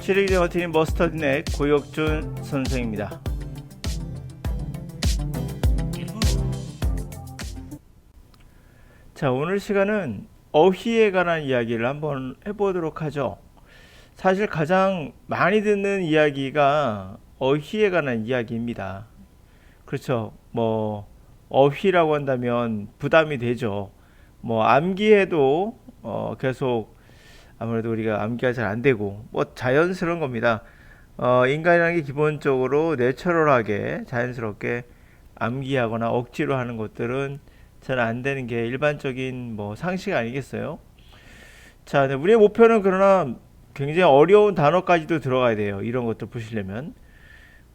시리즈 버티는 머스터드넷 고혁준 선생입니다. 자, 오늘 시간은 어휘에 관한 이야기를 한번 해보도록 하죠. 사실 가장 많이 듣는 이야기가 어휘에 관한 이야기입니다. 그렇죠. 어휘라고 한다면 부담이 되죠. 암기해도 계속 아무래도 우리가 암기가 잘 안 되고 자연스러운 겁니다. 인간이라는 게 기본적으로 내추럴하게 자연스럽게 암기하거나 억지로 하는 것들은 잘 안 되는 게 일반적인 상식 아니겠어요? 자, 네, 우리의 목표는 그러나 굉장히 어려운 단어까지도 들어가야 돼요. 이런 것들 보시려면.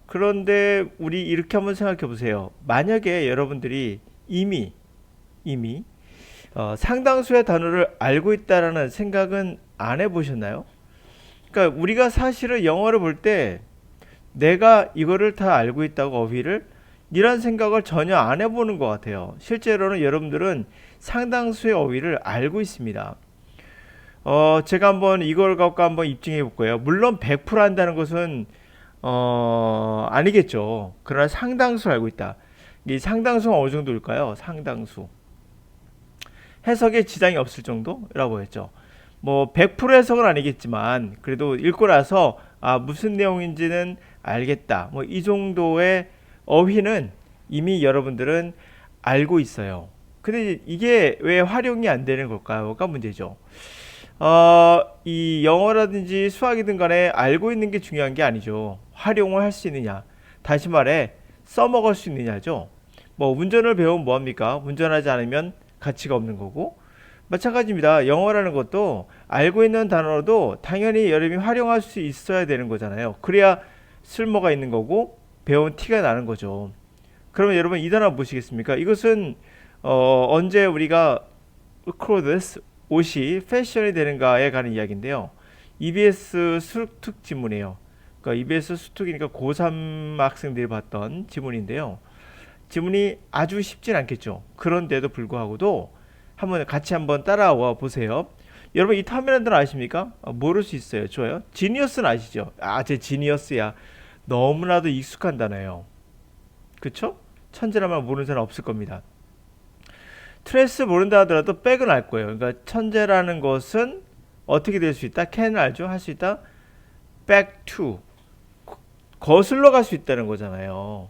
그런데 우리 이렇게 한번 생각해 보세요. 만약에 여러분들이 이미 상당수의 단어를 알고 있다라는 생각은 안 해보셨나요? 그러니까 우리가 사실은 영어를 볼 때 내가 이거를 다 알고 있다고 어휘를 이런 생각을 전혀 안 해보는 것 같아요. 실제로는 여러분들은 상당수의 어휘를 알고 있습니다. 제가 한번 이걸 갖고 한번 입증해 볼 거예요. 물론 100% 한다는 것은 아니겠죠. 그러나 상당수 알고 있다. 이 상당수가 어느 정도일까요? 상당수. 해석에 지장이 없을 정도라고 했죠. 100% 해석은 아니겠지만 그래도 읽고 나서 무슨 내용인지는 알겠다. 이 정도의 어휘는 이미 여러분들은 알고 있어요. 근데 이게 왜 활용이 안 되는 걸까요?가 문제죠. 이 영어라든지 수학이든 간에 알고 있는 게 중요한 게 아니죠. 활용을 할 수 있느냐. 다시 말해 써먹을 수 있느냐죠. 운전을 배우면 뭐합니까? 운전하지 않으면 가치가 없는 거고 마찬가지입니다. 영어라는 것도 알고 있는 단어도 당연히 여러분이 활용할 수 있어야 되는 거잖아요. 그래야 쓸모가 있는 거고 배운 티가 나는 거죠. 그러면 여러분 이 단어 보시겠습니까? 이것은 언제 우리가 clothes, 옷이 패션이 되는가에 관한 이야기인데요. EBS 수특 지문이에요. 그러니까 EBS 수특이니까 고3 학생들이 봤던 지문인데요. 지문이 아주 쉽진 않겠죠. 그런데도 불구하고도 같이 한번 따라와 보세요. 여러분 이 텀이라는 단어 아십니까? 모를 수 있어요. 좋아요. 지니어스는 아시죠? 제 지니어스야. 너무나도 익숙한 단어예요. 그쵸? 천재라면 모르는 사람 없을 겁니다. 트레스 모른다 하더라도 백은 알 거예요. 그러니까 천재라는 것은 어떻게 될 수 있다? can을 알죠? 할 수 있다? back to 거슬러 갈 수 있다는 거잖아요.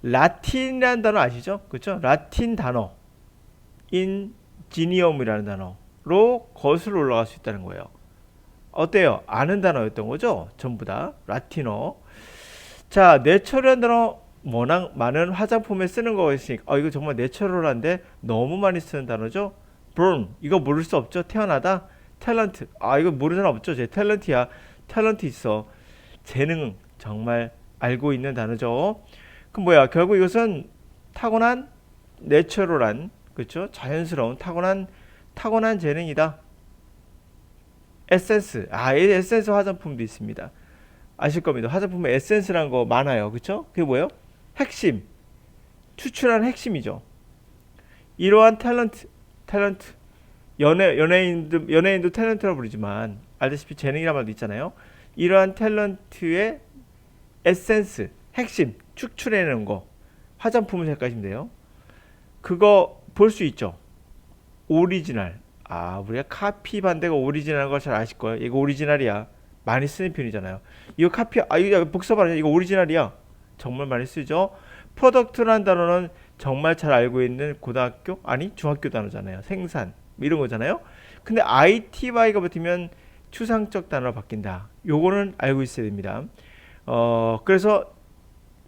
라틴이라는 단어 아시죠? 그렇죠? 라틴 단어 인지니엄이라는 단어로 거슬러 올라갈 수 있다는 거예요. 어때요? 아는 단어였던 거죠? 전부 다 라틴어. 자, 내추럴한 단어 워낙 많은 화장품에 쓰는 거였으니까 이거 정말 내추럴한데 너무 많이 쓰는 단어죠. born 이거 모를 수 없죠. 태어나다. 탤런트 이거 모르는 사람 없죠. 제 탤런트야. 탤런트 있어. 재능 정말 알고 있는 단어죠. 그럼 결국 이것은 타고난 내추럴한 그렇죠? 자연스러운 타고난 재능이다. 에센스 이 에센스 화장품도 있습니다. 아실 겁니다. 화장품에 에센스라는 거 많아요. 그렇죠? 그게 뭐예요? 핵심, 추출한 핵심이죠. 이러한 탤런트, 연예인도 탤런트라고 부르지만 알다시피 재능이란 말도 있잖아요. 이러한 탤런트의 에센스, 핵심, 추출해내는 거 화장품을 생각하시면 돼요. 그거 볼 수 있죠. 오리지널. 우리가 카피 반대가 오리지널인 걸 잘 아실 거예요. 이거 오리지널이야. 많이 쓰는 편이잖아요. 이거 카피, 이거 복잡 아니야. 이거 오리지널이야. 정말 많이 쓰죠. 프로덕트라는 단어는 정말 잘 알고 있는 고등학교 아니 중학교 단어잖아요. 생산 이런 거잖아요. 근데 ITY가 붙으면 추상적 단어로 바뀐다. 요거는 알고 있어야 됩니다. 그래서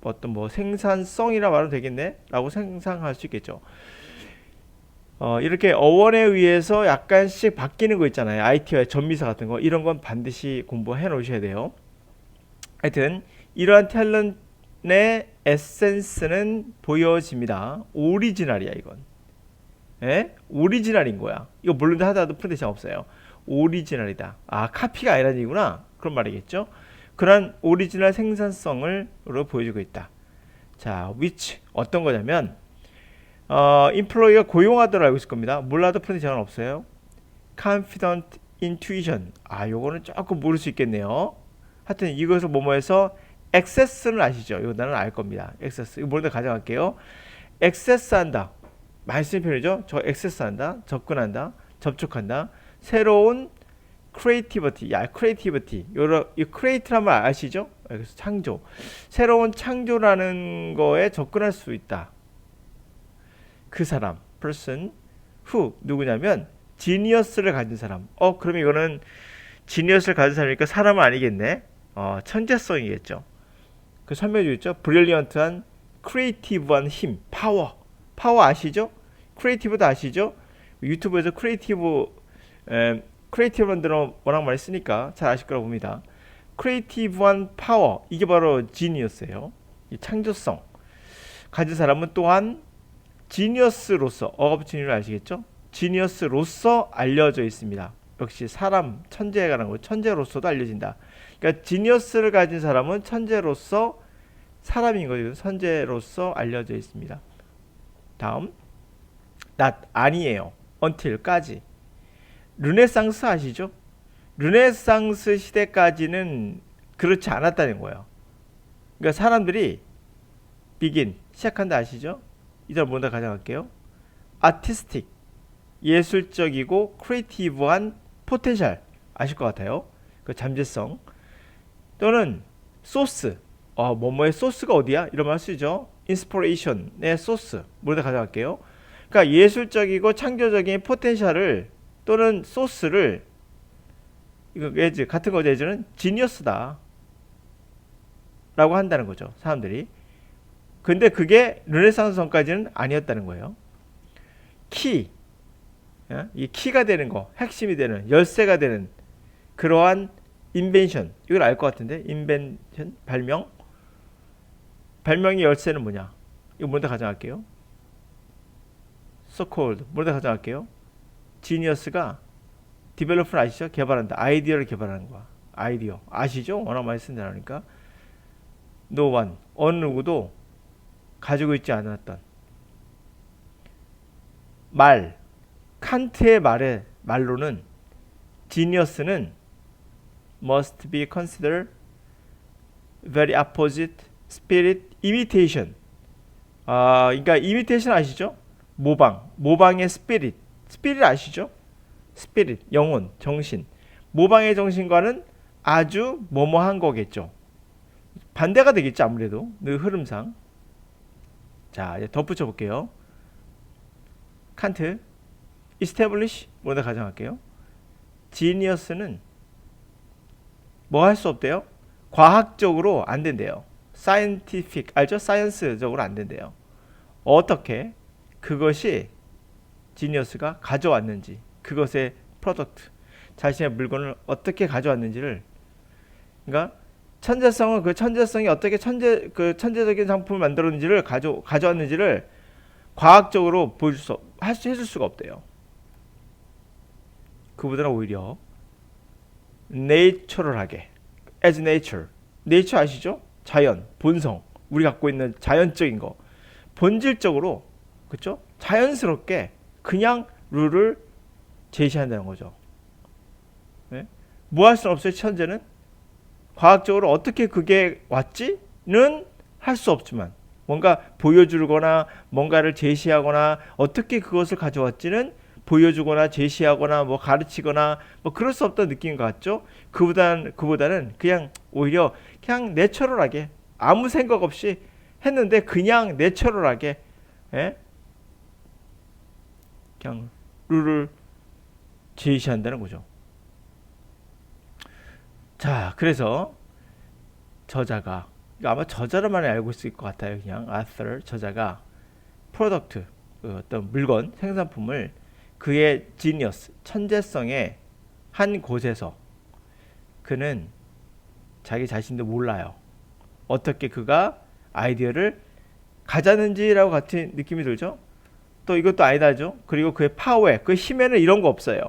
어떤 생산성이라 말하면 되겠네 라고 상상할 수 있겠죠. 이렇게 어원에 의해서 약간씩 바뀌는 거 있잖아요. IT와 전미사 같은 거 이런 건 반드시 공부해 놓으셔야 돼요. 하여튼 이러한 탤런트의 에센스는 보여집니다. 오리지널이야 이건. 오리지널인 거야. 이거 모르는데 하다도 푸는 대상 없어요. 오리지널이다. 카피가 아니라는 얘기구나. 그런 말이겠죠. 그런 오리지널 생산성을 보여주고 있다. 자, which 어떤 거냐면 employee가 고용하도록 알고 있을 겁니다. 몰라도 푸는 대상은 없어요. confident intuition. 요거는 조금 모를 수 있겠네요. 하여튼 이것을 뭐뭐해서 액세스는 아시죠? 이거 나는 알 겁니다. 액세스. 이거 모르는데 가져갈게요. 액세스한다. 많이 쓰는 표현이죠. 저 액세스한다. 접근한다. 접촉한다. 새로운 크리에이티비티. 야, 크리에이티비티. 이 크리에이트라는 말 아시죠? 그래서 창조. 새로운 창조라는 거에 접근할 수 있다. 그 사람, person who 누구냐면 지니어스를 가진 사람. 그럼 이거는 지니어스를 가진 사람이니까 사람은 아니겠네. 천재성이겠죠. 그 설명해 주겠죠. 브릴리언트한 크리에이티브한 힘, 파워. 파워 아시죠? 크리에이티브도 아시죠? 유튜브에서 크리에이티브런들은 워낙 많이 쓰니까 잘 아실 거라고 봅니다. 크리에이티브한 파워, 이게 바로 지니어스예요. 이 창조성 가진 사람은 또한 지니어스로서, of 지니어스 아시겠죠? 지니어스로서 알려져 있습니다. 역시 사람, 천재에 관한 거, 천재로서도 알려진다. 그러니까 지니어스를 가진 사람은 천재로서 사람인 거죠. 천재로서 알려져 있습니다. 다음, not 아니에요. until까지. 르네상스 아시죠? 르네상스 시대까지는 그렇지 않았다는 거예요. 그러니까 사람들이 begin 시작한다 아시죠? 이절 먼저 가져갈게요. artistic 예술적이고 크리에이티브한 포텐셜 아실 것 같아요. 그 잠재성 또는 소스 뭐뭐의 소스가 어디야? 이런 말 쓰죠. 인스피레이션의 소스 먼저 가져갈게요. 그러니까 예술적이고 창조적인 포텐셜을 또는 소스를 이거 예즈 같은 거 예즈는 지니어스다 라고 한다는 거죠. 사람들이. 근데 그게 르네상스 전까지는 아니었다는 거예요. 키, 이 키가 되는 거, 핵심이 되는, 열쇠가 되는 그러한 인벤션, 이걸 알 것 같은데, 인벤션, 발명의 열쇠는 뭐냐? 이거 먼저 가져갈게요. so called, 먼저 가져갈게요. 지니어스가 디벨로퍼를 아시죠? 개발한다. 아이디어를 개발하는 거야. 아이디어 아시죠? 워낙 많이 쓴다니까. no one, 어느 누구도 가지고 있지 않았던 말, 칸트의 말로는 지니어스는 must be considered very opposite spirit imitation. 그러니까 imitation 아시죠? 모방의 spirit 아시죠? spirit 영혼, 정신. 모방의 정신과는 아주 뭐뭐한 거겠죠. 반대가 되겠죠, 아무래도 그 흐름상. 자, 이제 덧붙여 볼게요. 칸트, establish 먼저 가정할게요. 지니어스는 뭐 할 수 없대요? 과학적으로 안 된대요. scientific 알죠? 사이언스적으로 안 된대요. 어떻게 그것이 지니어스가 가져왔는지, 그것의 프로덕트, 자신의 물건을 어떻게 가져왔는지를, 그러니까 천재성은 그 천재성이 어떻게 천재적인 상품을 만들었는지를 가져왔는지를 과학적으로 해줄 수가 없대요. 그보다는 오히려 내추럴하게, as nature, nature 아시죠? 자연, 본성, 우리 갖고 있는 자연적인 거, 본질적으로, 그렇죠? 자연스럽게 그냥 룰을 제시한다는 거죠. 네? 뭐 할 수는 없어요. 천재는 과학적으로 어떻게 그게 왔지는 할 수 없지만, 뭔가 보여주거나 뭔가를 제시하거나 어떻게 그것을 가져왔지는 보여주거나 제시하거나 뭐 가르치거나 뭐 그럴 수 없다는 느낌인 것 같죠. 그보다는 그냥 오히려 그냥 내추럴하게 아무 생각 없이 했는데 그냥 내추럴하게, 그냥 룰을 제시한다는 거죠. 자, 그래서 저자가, 아마 저자로만 알고 있을 것 같아요. 그냥 author, 저자가 프로덕트, 어떤 물건, 생산품을 그의 지니어스, 천재성의 한 곳에서 그는 자기 자신도 몰라요. 어떻게 그가 아이디어를 가졌는지라고 같은 느낌이 들죠. 또 이것도 아니다죠. 그리고 그의 파워에, 그 힘에는 이런 거 없어요.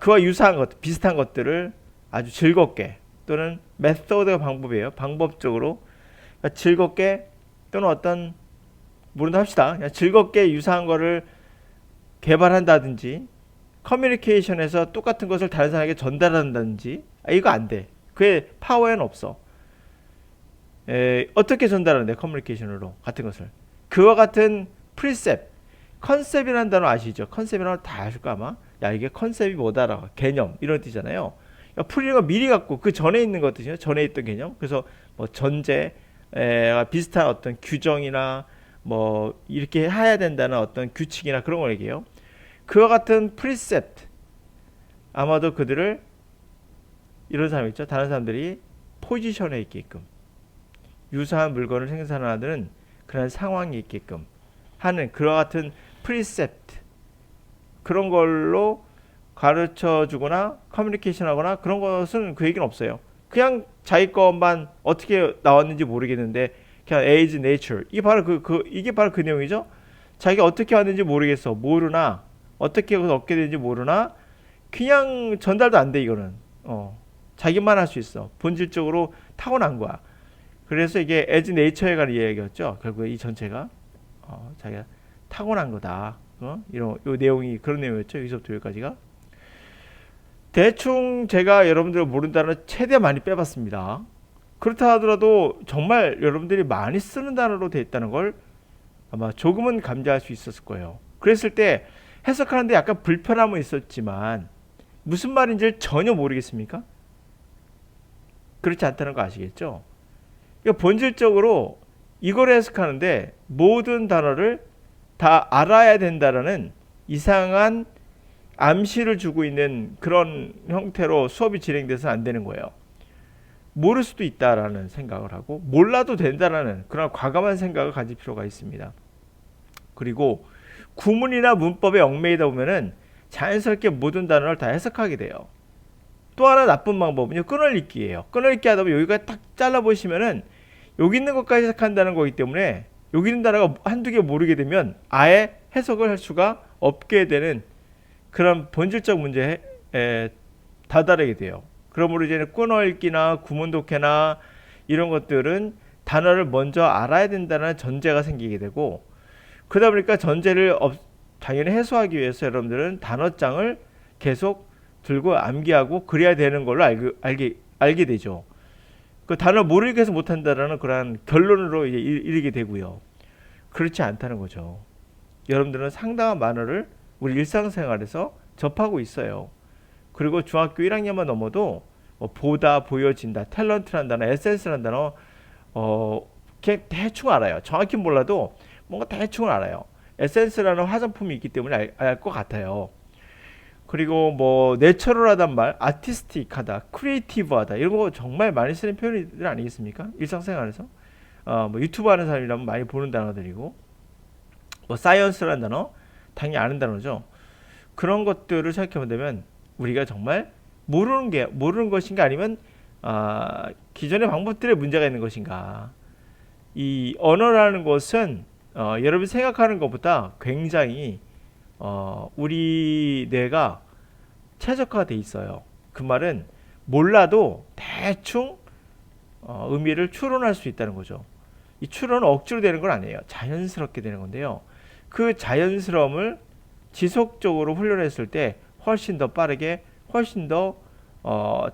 그와 유사한 것, 비슷한 것들을 아주 즐겁게, 또는 메소드가 방법이에요. 방법적으로 즐겁게, 또는 어떤 모른다 합시다. 그냥 즐겁게 유사한 거를 개발한다든지, 커뮤니케이션에서 똑같은 것을 다른 사람에게 전달한다든지, 이거 안 돼. 그의 파워에는 없어. 어떻게 전달하는데 커뮤니케이션으로 같은 것을 그와 같은 프리셉 컨셉이라는 단어 아시죠? 컨셉이라는 다 아실까 아마. 야 이게 컨셉이 뭐다라 개념 이런 뜻이잖아요. 프리가 미리 갖고 그 전에 있는 것들이요. 전에 있던 개념. 그래서 뭐 전제 비슷한 어떤 규정이나 뭐 이렇게 해야 된다는 어떤 규칙이나 그런 걸 얘기해요. 그와 같은 프리셉트 아마도 그들을 이런 사람 있죠. 다른 사람들이 포지션에 있게끔 유사한 물건을 생산하는 그런 상황이 있게끔 하는 그와 같은 프리셉트 그런 걸로 가르쳐 주거나 커뮤니케이션 하거나 그런 것은 그 얘기는 없어요. 그냥 자기 것만 어떻게 나왔는지 모르겠는데 그냥 as nature 이게 바로 그 내용이죠. 자기가 어떻게 왔는지 모르겠어. 모르나 어떻게 얻게 되는지 모르나 그냥 전달도 안 돼 이거는. 자기만 할 수 있어. 본질적으로 타고난 거야. 그래서 이게 as nature에 관한 이야기였죠. 결국 이 전체가 자기가 타고난 거다. 이런 요 내용이 그런 내용이었죠. 여기서부터 여기까지가. 대충 제가 여러분들 모른다는 최대 많이 빼봤습니다. 그렇다 하더라도 정말 여러분들이 많이 쓰는 단어로 되어 있다는 걸 아마 조금은 감지할 수 있었을 거예요. 그랬을 때 해석하는데 약간 불편함은 있었지만 무슨 말인지 전혀 모르겠습니까? 그렇지 않다는 거 아시겠죠? 그러니까 본질적으로 이걸 해석하는데 모든 단어를 다 알아야 된다라는 이상한 암시를 주고 있는 그런 형태로 수업이 진행돼서 안 되는 거예요. 모를 수도 있다라는 생각을 하고 몰라도 된다라는 그런 과감한 생각을 가질 필요가 있습니다. 그리고 구문이나 문법에 얽매이다 보면은 자연스럽게 모든 단어를 다 해석하게 돼요. 또 하나 나쁜 방법은요, 끊어읽기예요. 끊어읽기 하다 보면 여기가 딱 잘라보시면은 여기 있는 것까지 해석한다는 거기 때문에 여기 있는 단어가 한두 개 모르게 되면 아예 해석을 할 수가 없게 되는 그런 본질적 문제에 다다르게 돼요. 그러므로 이제는 끊어읽기나 구문독해나 이런 것들은 단어를 먼저 알아야 된다는 전제가 생기게 되고 그러다 보니까 전제를 당연히 해소하기 위해서 여러분들은 단어장을 계속 들고 암기하고 그래야 되는 걸로 알게 되죠. 그 단어 모르게 해서 못한다라는 그런 결론으로 이제 이르게 되고요. 그렇지 않다는 거죠. 여러분들은 상당한 만어를 우리 일상생활에서 접하고 있어요. 그리고 중학교 1학년만 넘어도 보다, 보여진다, 탤런트라는 단어, 에센스라는 단어 그냥 대충 알아요. 정확히 몰라도 뭔가 대충은 알아요. 에센스라는 화장품이 있기 때문에 알 것 같아요. 그리고 뭐 내추럴하단 말, 아티스틱하다, 크리에이티브하다 이런 거 정말 많이 쓰는 표현들 아니겠습니까? 일상생활에서 뭐 유튜브 하는 사람이라면 많이 보는 단어들이고 뭐 사이언스라는 단어 당연히 아는 단어죠. 그런 것들을 생각해 본다면 우리가 정말 모르는 것인가 아니면 기존의 방법들에 문제가 있는 것인가. 이 언어라는 것은 여러분이 생각하는 것보다 굉장히 우리 뇌가 최적화돼 있어요. 그 말은 몰라도 대충 의미를 추론할 수 있다는 거죠. 이 추론은 억지로 되는 건 아니에요. 자연스럽게 되는 건데요. 그 자연스러움을 지속적으로 훈련했을 때 훨씬 더 빠르게 훨씬 더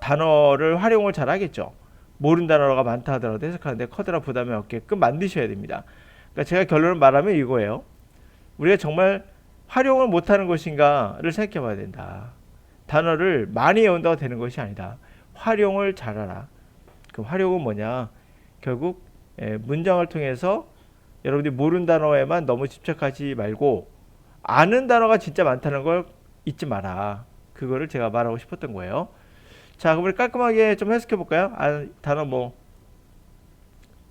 단어를 활용을 잘 하겠죠. 모르는 단어가 많다 하더라도 해석하는데 커다란 부담이 없게끔 만드셔야 됩니다. 그러니까 제가 결론을 말하면 이거예요. 우리가 정말 활용을 못하는 것인가를 생각해 봐야 된다. 단어를 많이 외운다고 되는 것이 아니다. 활용을 잘하라. 그 활용은 뭐냐? 결국 문장을 통해서 여러분들이 모르는 단어에만 너무 집착하지 말고 아는 단어가 진짜 많다는 걸 잊지 마라. 그거를 제가 말하고 싶었던 거예요. 자, 그럼 우리 깔끔하게 좀 해석해 볼까요? 단어 뭐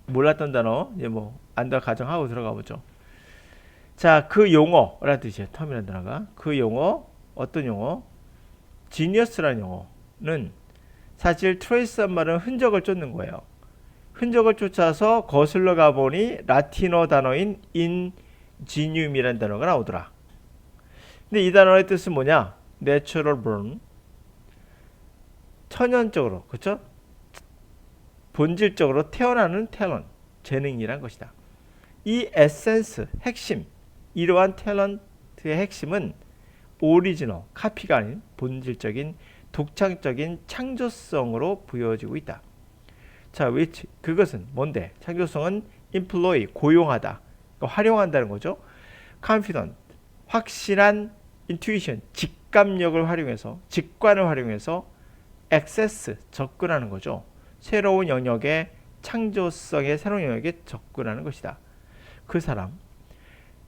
몰랐던 단어 이제 뭐 안다 가정하고 들어가 보죠. 자, 그 용어라는 뜻이에요. 텀이라는 단어가. 그 용어 어떤 용어? 지니어스라는 용어는 사실 트레이스한 말은 흔적을 쫓는 거예요. 흔적을 쫓아서 거슬러 가보니 라틴어 단어인 인지니움이라는 단어가 나오더라. 근데 이 단어의 뜻은 뭐냐? Natural born, 천연적으로, 그렇죠? 본질적으로 태어나는 탤런트, 재능이란 것이다. 이 에센스, 핵심, 이러한 탤런트의 핵심은 오리지널, 카피가 아닌 본질적인 독창적인 창조성으로 부여지고 있다. 자, which 그것은 뭔데? 창조성은 employ 고용하다, 그러니까 활용한다는 거죠. confident 확실한 intuition 직감력을 활용해서 직관을 활용해서 access 접근하는 거죠. 새로운 영역의 창조성의 새로운 영역에 접근하는 것이다. 그 사람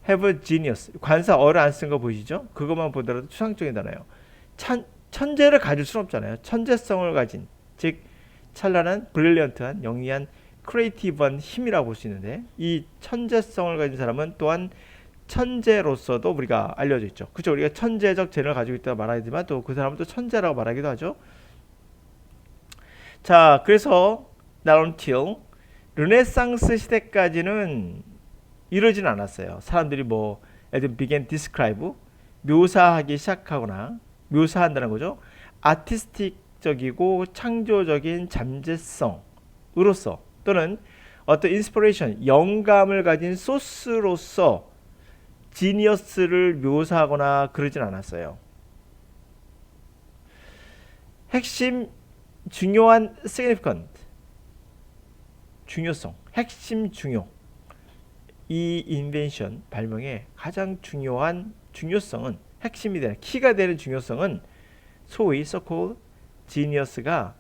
have a genius 관사 어를 안 쓴 거 보이시죠? 그것만 보더라도 추상적인 단어예요. 천재를 가질 수는 없잖아요. 천재성을 가진 즉 찬란한 브릴리언트한 영리한 크리에이티브한 힘이라고 볼 수 있는데 이 천재성을 가진 사람은 또한 천재로서도 우리가 알려져 있죠. 그렇죠? 우리가 천재적 재능을 가지고 있다고 말하지만 또 그 사람은 또 천재라고 말하기도 하죠. 자, 그래서 not until 르네상스 시대까지는 이러진 않았어요. 사람들이 뭐 예를 들면 began describe 묘사하기 시작하거나 묘사한다는 거죠. 아티스틱적이고 창조적인 잠재성으로서 또는 어떤 인스피레이션 영감을 가진 소스로서 지니어스를 묘사하거나 그러진 않았어요. 핵심 중요한 significant 중요성 핵심 중요 이 인벤션 발명의 가장 중요한 중요성은 핵심이 되는 키가 되는 중요성은 소위 so-called genius가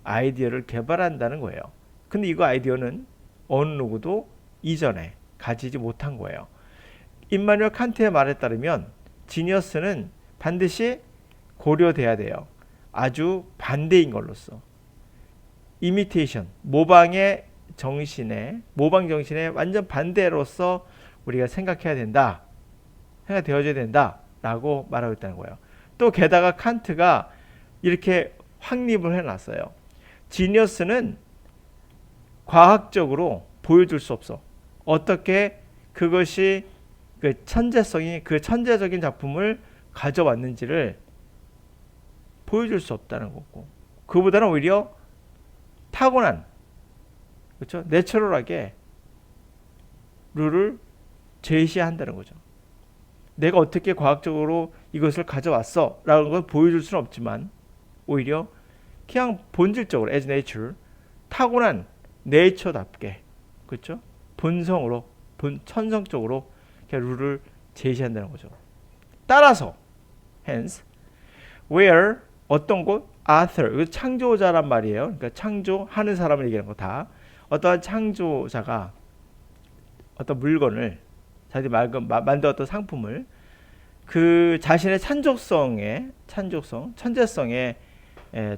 아이디어를 개발한다는 거예요. 근데 이거 아이디어는 어느 누구도 이전에 가지지 못한 거예요. 임마누엘 칸트의 말에 따르면 지니어스는 반드시 고려돼야 돼요. 아주 반대인 걸로써 이미테이션 모방 정신의 완전 반대로서 우리가 생각해야 된다. 생각되어져야 된다라고 말하고 있다는 거예요. 또 게다가 칸트가 이렇게 확립을 해놨어요. 지니어스는 과학적으로 보여줄 수 없어. 어떻게 그것이 그 천재성이 그 천재적인 작품을 가져왔는지를 보여줄 수 없다는 거고, 그보다는 오히려 타고난, 그렇죠? 내추럴하게 룰을 제시한다는 거죠. 내가 어떻게 과학적으로 이것을 가져왔어 라는 걸 보여줄 수는 없지만 오히려 그냥 본질적으로 as nature 타고난 네이처답게, 그렇죠? 본성으로 천성적으로 룰을 제시한다는 거죠. 따라서 hence where 어떤 곳 author 창조자란 말이에요. 그러니까 창조하는 사람을 얘기하는 거다. 어떠한 창조자가 어떤 물건을 자기 만들었던 상품을 그 자신의 천재성의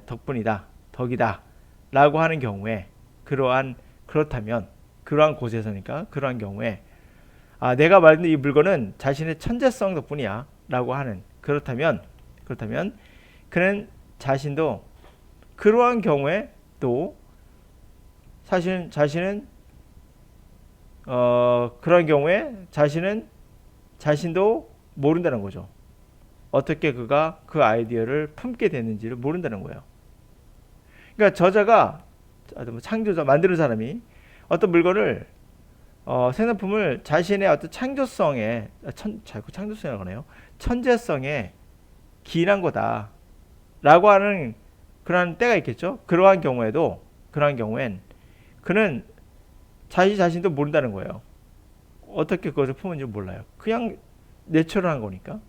덕분이다, 덕이다 라고 하는 경우에 그러한 곳에서니까 그러한 경우에 내가 만든 이 물건은 자신의 천재성 덕분이야 라고 하는 그렇다면 그는 자신도 그러한 경우에 또 자신은 그런 경우에 자신도 모른다는 거죠. 어떻게 그가 그 아이디어를 품게 됐는지를 모른다는 거예요. 그러니까 저자가 창조자 만드는 사람이 어떤 물건을 생산품을 자신의 어떤 자꾸 창조성이라고 하네요. 천재성에 기인한 거다라고 하는 그런 때가 있겠죠. 그러한 경우엔 그는 자신도 모른다는 거예요. 어떻게 그것을 품은지 몰라요. 그냥 내추럴한 거니까.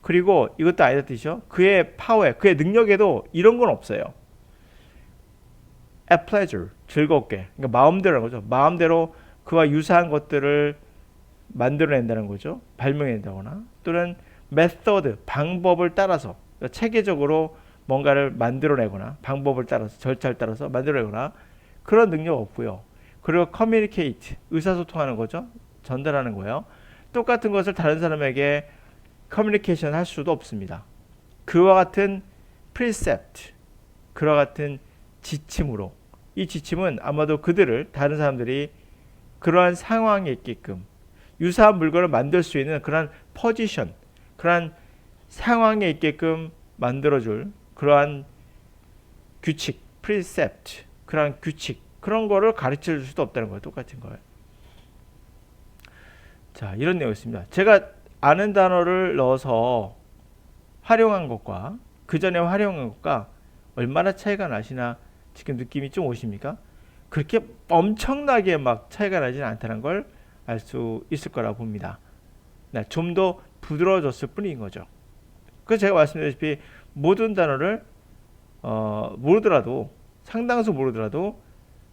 그리고 이것도 아니다 뜻이죠. 그의 파워에, 그의 능력에도 이런 건 없어요. at pleasure, 즐겁게. 그러니까 마음대로라는 거죠. 마음대로 그와 유사한 것들을 만들어낸다는 거죠. 발명해낸다거나 또는 method, 방법을 따라서 그러니까 체계적으로 뭔가를 만들어내거나 방법을 따라서 절차를 따라서 만들어내거나 그런 능력 없고요. 그리고 communicate, 의사소통하는 거죠. 전달하는 거예요. 똑같은 것을 다른 사람에게 커뮤니케이션 할 수도 없습니다. 그와 같은 precept, 그와 같은 지침으로 이 지침은 아마도 다른 사람들이 그러한 상황에 있게끔 유사한 물건을 만들 수 있는 그러한 포지션, 그러한 상황에 있게끔 만들어줄 그러한 규칙, precept, 그러한 규칙, 그런 거를 가르쳐 줄 수도 없다는 거예요. 똑같은 거예요. 자, 이런 내용이 있습니다. 제가 아는 단어를 넣어서 활용한 것과 그 전에 활용한 것과 얼마나 차이가 나시나 지금 느낌이 좀 오십니까? 그렇게 엄청나게 막 차이가 나지는 않다는 걸 알 수 있을 거라고 봅니다. 네, 좀 더 부드러워졌을 뿐인 거죠. 그래서 제가 말씀드렸다시피 모든 단어를 모르더라도 상당수 모르더라도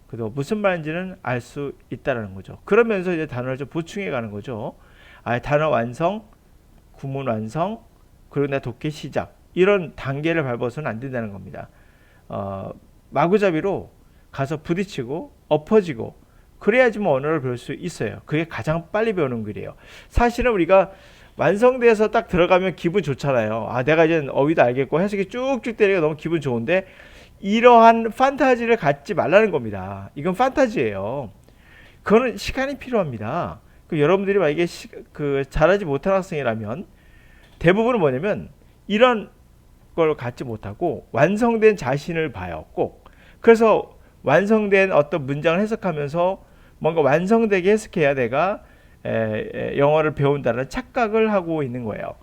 그래도 무슨 말인지는 알 수 있다라는 거죠. 그러면서 이제 단어를 좀 보충해 가는 거죠. 단어 완성, 구문 완성, 그리고 내 독해 시작 이런 단계를 밟아서는 안 된다는 겁니다. 마구잡이로 가서 부딪히고 엎어지고 그래야지 뭐 언어를 배울 수 있어요. 그게 가장 빨리 배우는 길이에요. 사실은 우리가 완성돼서 딱 들어가면 기분 좋잖아요. 내가 이제 어휘도 알겠고 해석이 쭉쭉 되니까 너무 기분 좋은데 이러한 판타지를 갖지 말라는 겁니다. 이건 판타지예요. 그거는 시간이 필요합니다. 여러분들이 만약에 잘하지 못한 학생이라면 대부분은 뭐냐면 이런 걸 갖지 못하고 완성된 자신을 봐요. 꼭. 그래서 완성된 어떤 문장을 해석하면서 뭔가 완성되게 해석해야 내가 영어를 배운다는 착각을 하고 있는 거예요.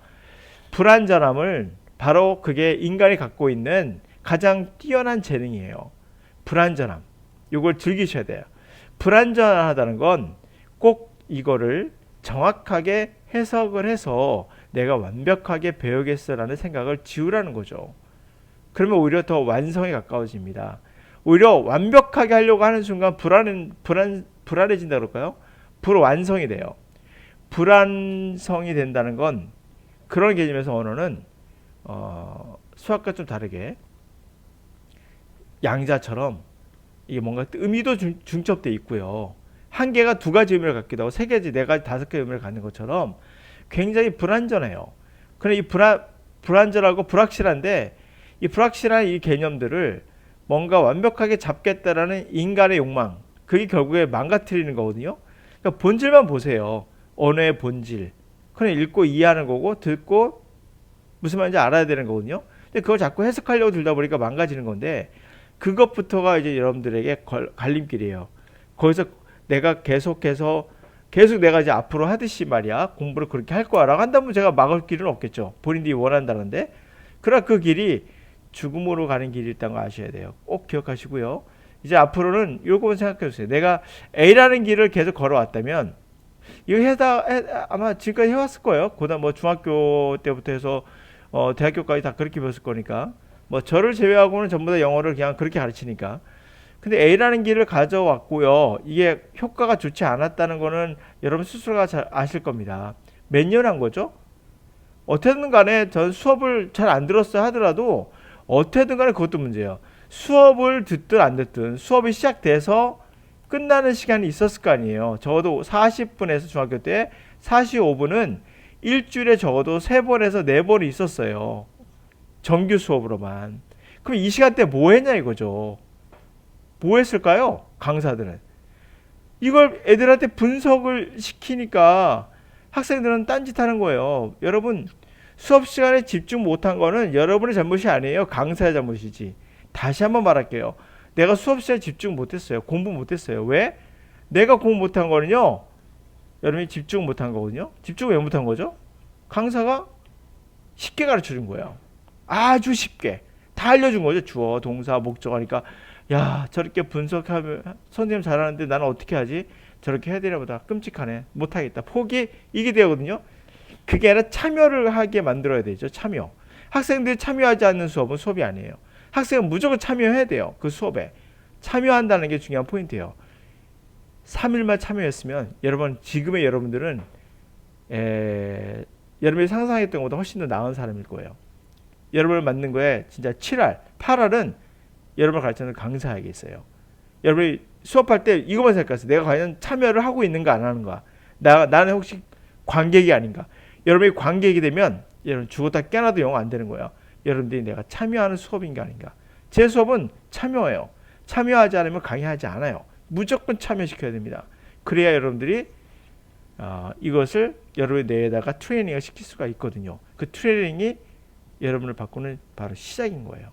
불완전함을 바로 그게 인간이 갖고 있는 가장 뛰어난 재능이에요. 불완전함. 이걸 즐기셔야 돼요. 불완전하다는 건 꼭 이거를 정확하게 해석을 해서 내가 완벽하게 배우겠어라는 생각을 지우라는 거죠. 그러면 오히려 더 완성에 가까워집니다. 오히려 완벽하게 하려고 하는 순간 불안해진다 그럴까요? 불완성이 돼요. 불완성이 된다는 건 그런 개념에서 언어는 수학과 좀 다르게 양자처럼 이게 뭔가 의미도 중첩돼 있고요. 한 개가 두 가지 의미를 갖기도 하고 세 개지 네 가지 다섯 개 의미를 갖는 것처럼 굉장히 불완전해요. 그런데 이 불완전하고 불확실한데 이 불확실한 이 개념들을 뭔가 완벽하게 잡겠다라는 인간의 욕망 그게 결국에 망가뜨리는 거거든요. 그러니까 본질만 보세요. 언어의 본질. 그냥 읽고 이해하는 거고 듣고 무슨 말인지 알아야 되는 거거든요. 근데 그걸 자꾸 해석하려고 들다 보니까 망가지는 건데 그것부터가 이제 여러분들에게 갈림길이에요. 거기서 내가 계속 내가 이제 앞으로 하듯이 말이야 공부를 그렇게 할 거야라고 한다면 제가 막을 길은 없겠죠. 본인들이 원한다는데 그러나 그 길이 죽음으로 가는 길이 있다는 거 아셔야 돼요. 꼭 기억하시고요. 이제 앞으로는 요거만 생각해 주세요. 내가 A라는 길을 계속 걸어왔다면 이거 아마 지금까지 해왔을 거예요. 고등 뭐 중학교 때부터 해서 대학교까지 다 그렇게 배웠을 거니까 뭐 저를 제외하고는 전부 다 영어를 그냥 그렇게 가르치니까. 근데 A라는 길을 가져왔고요. 이게 효과가 좋지 않았다는 거는 여러분 스스로가 잘 아실 겁니다. 몇 년 한 거죠? 어떻게든 간에 전 수업을 잘 안 들었어야 하더라도 어떻게든 간에 그것도 문제예요. 수업을 듣든 안 듣든 수업이 시작돼서 끝나는 시간이 있었을 거 아니에요. 적어도 40분에서 중학교 때 45분은 일주일에 적어도 3번에서 4번이 있었어요. 정규 수업으로만. 그럼 이 시간대 뭐 했냐 이거죠. 뭐 했을까요? 강사들은. 이걸 애들한테 분석을 시키니까 학생들은 딴짓하는 거예요. 여러분 수업 시간에 집중 못한 거는 여러분의 잘못이 아니에요. 강사의 잘못이지. 다시 한번 말할게요. 내가 수업 시간에 집중 못했어요. 공부 못했어요. 왜? 내가 공부 못한 거는요. 여러분이 집중 못한 거거든요. 집중을 왜 못한 거죠? 강사가 쉽게 가르쳐준 거예요. 아주 쉽게. 다 알려준 거죠. 주어, 동사, 목적 하니까 야 저렇게 분석하면 선생님 잘하는데 나는 어떻게 하지? 저렇게 해야 되나 보다. 끔찍하네. 못하겠다. 포기 이게 되거든요. 그게 아니라 참여를 하게 만들어야 되죠. 참여. 학생들이 참여하지 않는 수업은 수업이 아니에요. 학생은 무조건 참여해야 돼요. 그 수업에. 참여한다는 게 중요한 포인트예요. 3일만 참여했으면 지금의 여러분들은 여러분이 상상했던 것보다 훨씬 더 나은 사람일 거예요. 여러분을 만든 거에 진짜 7할, 8할은 여러분을 가르치는 강사에게 있어요. 여러분이 수업할 때 이것만 생각하세요. 내가 과연 참여를 하고 있는가 안 하는가. 나는 혹시 관객이 아닌가. 여러분이 관객이 되면 여러분 죽었다 깨어나도 영어 안 되는 거예요. 여러분들이 내가 참여하는 수업인가 아닌가. 제 수업은 참여예요. 참여하지 않으면 강의하지 않아요. 무조건 참여시켜야 됩니다. 그래야 여러분들이 이것을 여러분의 뇌에다가 트레이닝을 시킬 수가 있거든요. 그 트레이닝이 여러분을 바꾸는 바로 시작인 거예요.